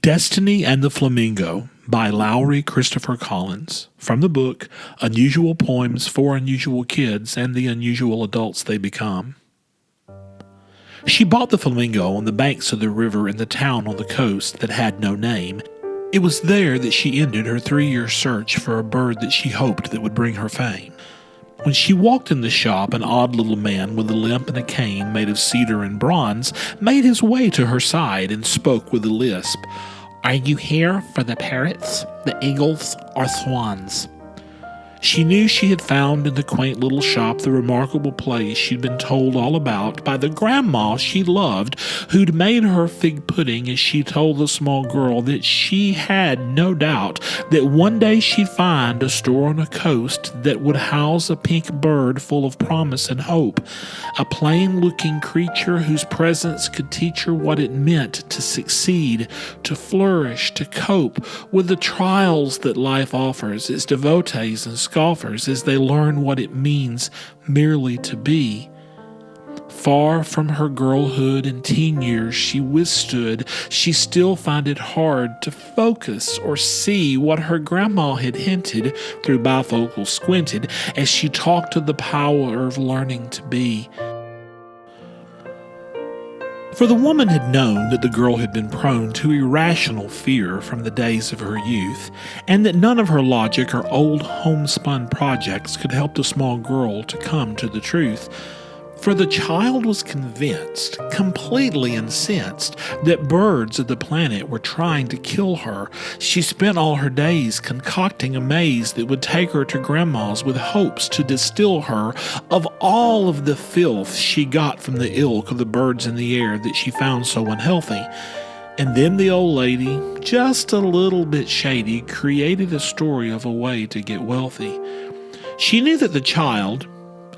Destiny and the Flamingo by Lowery Christopher Collins, from the book Unusual Poems for Unusual Kids and the Unusual Adults They Become. She bought the flamingo on the banks of the river in the town on the coast that had no name. It was there that she ended her 3-year search for a bird that she hoped that would bring her fame. When she walked in the shop, an odd little man with a limp and a cane made of cedar and bronze made his way to her side and spoke with a lisp. "Are you here for the parrots, the eagles, or swans?" She knew she had found in the quaint little shop the remarkable place she'd been told all about by the grandma she loved, who'd made her fig pudding as she told the small girl that she had no doubt that one day she'd find a store on a coast that would house a pink bird full of promise and hope, a plain-looking creature whose presence could teach her what it meant to succeed, to flourish, to cope with the trials that life offers its devotees and scoffers as they learn what it means merely to be. Far from her girlhood and teen years she withstood, she still found it hard to focus or see what her grandma had hinted through bifocals squinted as she talked of the power of learning to be. For the woman had known that the girl had been prone to irrational fear from the days of her youth, and that none of her logic or old homespun projects could help the small girl to come to the truth. For the child was convinced, completely incensed, that birds of the planet were trying to kill her. She spent all her days concocting a maze that would take her to Grandma's with hopes to distill her of all of the filth she got from the ilk of the birds in the air that she found so unhealthy. And then the old lady, just a little bit shady, created a story of a way to get wealthy. She knew that the child,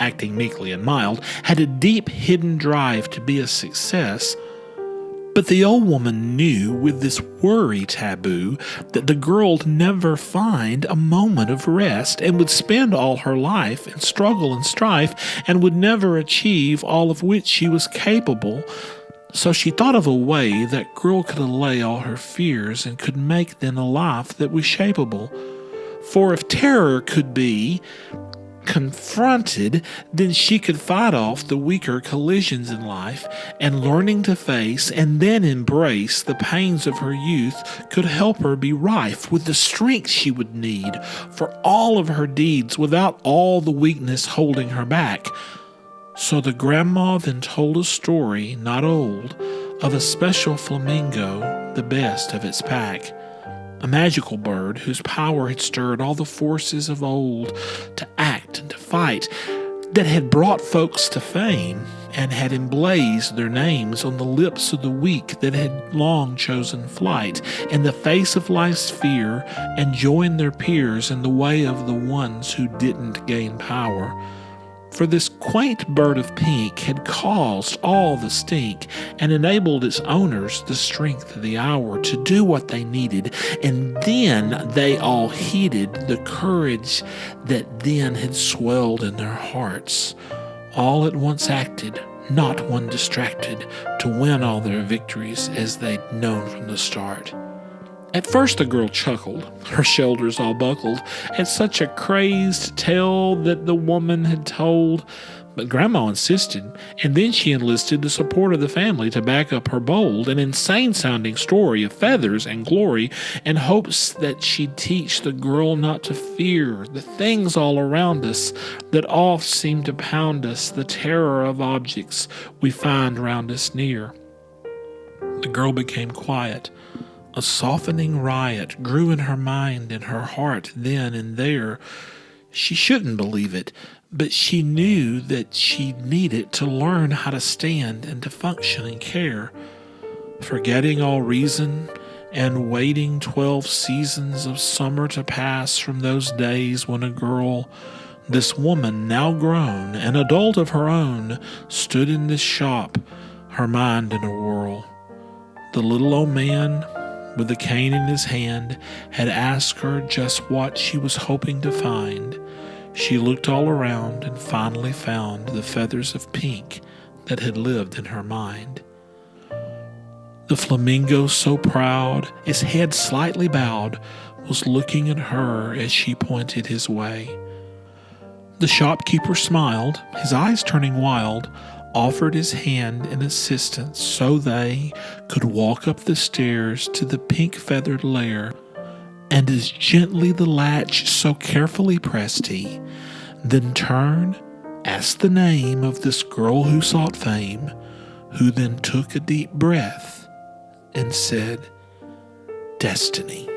acting meekly and mild, had a deep hidden drive to be a success, but the old woman knew with this worry taboo that the girl'd never find a moment of rest and would spend all her life in struggle and strife and would never achieve all of which she was capable. So she thought of a way that girl could allay all her fears and could make then a life that was shapeable. For if terror could be confronted, then she could fight off the weaker collisions in life, and learning to face and then embrace the pains of her youth could help her be rife with the strength she would need for all of her deeds without all the weakness holding her back. So the grandma then told a story, not old, of a special flamingo, the best of its pack. A magical bird whose power had stirred all the forces of old to act and to fight, that had brought folks to fame and had emblazed their names on the lips of the weak that had long chosen flight in the face of life's fear and joined their peers in the way of the ones who didn't gain power. For this quaint bird of pink had caused all the stink and enabled its owners the strength of the hour to do what they needed, and then they all heeded the courage that then had swelled in their hearts. All at once acted, not one distracted, to win all their victories as they'd known from the start. At first the girl chuckled, her shoulders all buckled, at such a crazed tale that the woman had told, but Grandma insisted, and then she enlisted the support of the family to back up her bold and insane-sounding story of feathers and glory, in hopes that she'd teach the girl not to fear the things all around us that oft seem to pound us, the terror of objects we find round us near. The girl became quiet. A softening riot grew in her mind and her heart then and there. She shouldn't believe it, but she knew that she'd need it to learn how to stand and to function and care. Forgetting all reason and waiting 12 seasons of summer to pass from those days when a girl, this woman now grown, an adult of her own, stood in this shop, her mind in a whirl. The little old man, with the cane in his hand, had asked her just what she was hoping to find. She looked all around and finally found the feathers of pink that had lived in her mind. The flamingo, so proud, his head slightly bowed, was looking at her as she pointed his way. The shopkeeper smiled, his eyes turning wild, offered his hand in assistance so they could walk up the stairs to the pink-feathered lair, and as gently the latch so carefully pressed he, then turned, asked the name of this girl who sought fame, who then took a deep breath and said, "Destiny."